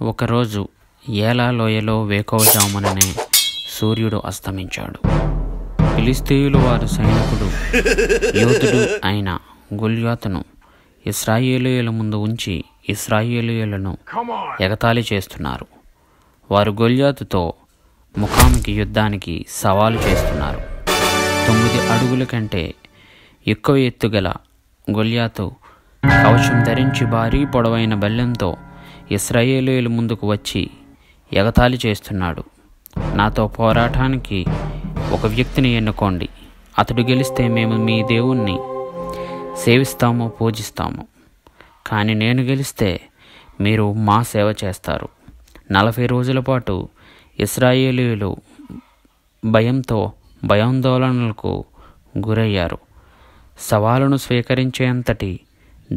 ఒకరోజు ఏలా లోయలో వేకువజాముననే సూర్యుడు అస్తమించాడు. ఫిలిష్తీయులు వారి సైనికుడు యోధుడు అయిన గొల్యాతును ఇశ్రాయేలీయుల ముందు ఉంచి ఇశ్రాయేలీయులను ఎగతాళి చేస్తున్నారు. వారు గొల్యాతుతో ముఖాముఖి యుద్ధానికి సవాలు చేస్తున్నారు. 9 అడుగుల కంటే ఎక్కువ ఎత్తుగల గొల్యాతు కవచం ధరించి భారీ పొడవైన బల్లెంతో ఇశ్రాయేలీయుల ముందుకు వచ్చి ఎగతాళి చేస్తున్నాడు. నాతో పోరాటానికి ఒక వ్యక్తిని ఎన్నుకోండి. అతడు గెలిస్తే మేము మీ దేవుణ్ణి సేవిస్తాము, పూజిస్తాము. కానీ నేను గెలిస్తే మీరు మా సేవ చేస్తారు. 40 రోజుల పాటు ఇశ్రాయేలీయులు భయంతో భయాందోళనలకు గురయ్యారు. సవాలును స్వీకరించేంతటి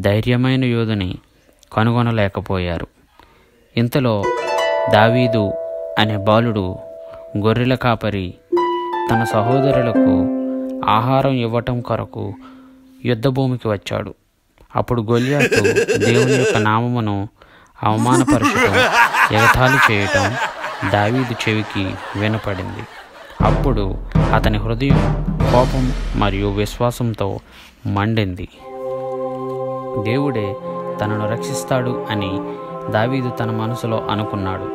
ధైర్యమైన యోధుని కనుగొనలేకపోయారు. ఇంతలో దావీదు అనే బాలుడు గొర్రెల కాపరి తన సహోదరులకు ఆహారం ఇవ్వటం కొరకు యుద్ధభూమికి వచ్చాడు. అప్పుడు గొల్యాతు దేవుని యొక్క నామమును అవమానపరచటం, ఎగతాళి చేయటం దావీదు చెవికి వినపడింది. అప్పుడు అతని హృదయం కోపం మరియు విశ్వాసంతో మండింది. దేవుడే తనను రక్షిస్తాడు అని దావీదు తన మనసులో అనుకున్నాడు.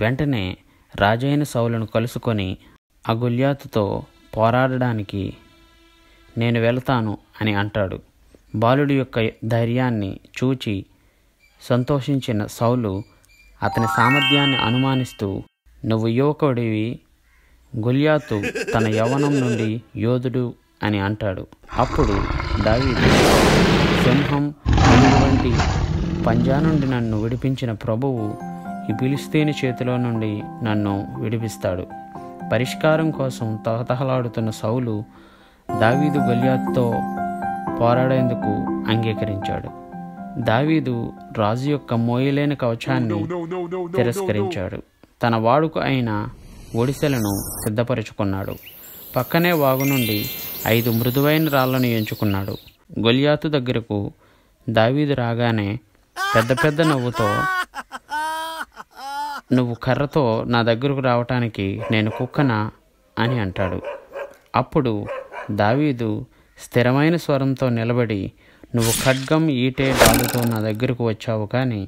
వెంటనే రాజైన సౌలును కలుసుకొని ఆ గొల్యాతుతో పోరాడడానికి నేను వెళతాను అని అంటాడు. బాలుడి యొక్క ధైర్యాన్ని చూచి సంతోషించిన సౌలు అతని సామర్థ్యాన్ని అనుమానిస్తూ, నువ్వు యువకుడివి, గొల్యాతు తన యవ్వనం నుండి యోధుడు అని అంటాడు. అప్పుడు దావీదు, సింహం వంటి పంజా నుండి నన్ను విడిపించిన ప్రభువు ఈ ఫిలిష్తీయుని చేతిలో నుండి నన్ను విడిపిస్తాడు. పరిష్కారం కోసం తహతహలాడుతున్న సౌలు దావీదు గొల్యాతుతో పోరాడేందుకు అంగీకరించాడు. దావీదు రాజు యొక్క మోయలేని కవచాన్ని తిరస్కరించాడు. తన వాడుక అయిన ఒడిసెలను సిద్ధపరుచుకున్నాడు. పక్కనే వాగు నుండి 5 మృదువైన రాళ్లను ఎంచుకున్నాడు. గొల్యాతు దగ్గరకు దావీదు రాగానే పెద్ద పెద్ద నవ్వుతో, నువ్వు కర్రతో నా దగ్గరకు రావటానికి నేను కుక్కనా అని అంటాడు. అప్పుడు దావీదు స్థిరమైన స్వరంతో నిలబడి, నువ్వు ఖడ్గం, ఈటె, డాలుతో నా దగ్గరకు వచ్చావు, కానీ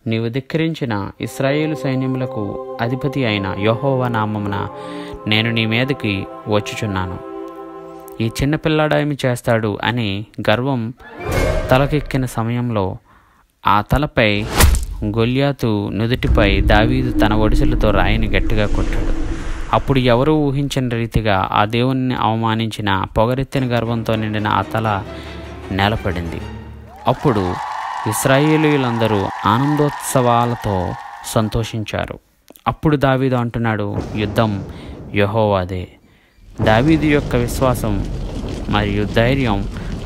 నీవు ధిక్కరించిన ఇశ్రాయేలు సైన్యములకు అధిపతి అయిన యెహోవా నామమున నేను నీ మీదకి వచ్చుచున్నాను. ఈ చిన్నపిల్లాడేమి చేస్తాడు అని గర్వం తలకెక్కిన సమయంలో ఆ తలపై గొల్యాతు నుదుటిపై దావీదు తన ఒడిసెలతో రాయిని గట్టిగా కొట్టాడు. అప్పుడు ఎవరూ ఊహించిన రీతిగా ఆ దేవుణ్ణి అవమానించిన పొగరెత్తిన గర్వంతో నిండిన ఆ తల నేలపడింది. అప్పుడు ఇశ్రాయేలీయులందరూ ఆనందోత్సవాలతో సంతోషించారు. అప్పుడు దావీదు అంటున్నాడు, యుద్ధం యెహోవాదే. దావీదు యొక్క విశ్వాసం మరియు ధైర్యం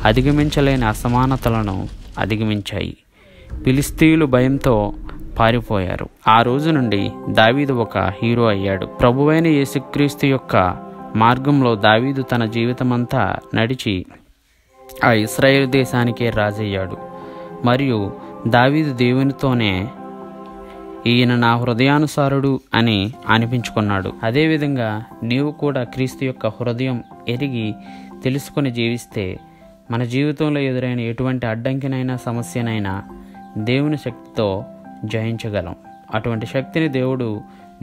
అధిగమించలేని అసమానతలను అధిగమించాయి. ఫిలిష్తీయులు భయంతో పారిపోయారు. ఆ రోజు నుండి దావీదు ఒక హీరో అయ్యాడు. ప్రభువైన యేసుక్రీస్తు యొక్క మార్గంలో దావీదు తన జీవితమంతా నడిచి ఆ ఇశ్రాయేలు దేశానికే రాజయ్యాడు. మరియు దావీదు దేవునితోనే ఈయన నా హృదయానుసారుడు అని అనిపించుకున్నాడు. అదేవిధంగా నీవు కూడా క్రీస్తు యొక్క హృదయం ఎరిగి తెలుసుకొని జీవిస్తే మన జీవితంలో ఎదురైన ఎటువంటి అడ్డంకినైనా సమస్యనైనా దేవుని శక్తితో జయించగలం. అటువంటి శక్తిని దేవుడు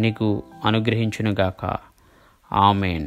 నీకు అనుగ్రహించునుగాక. ఆమేన్.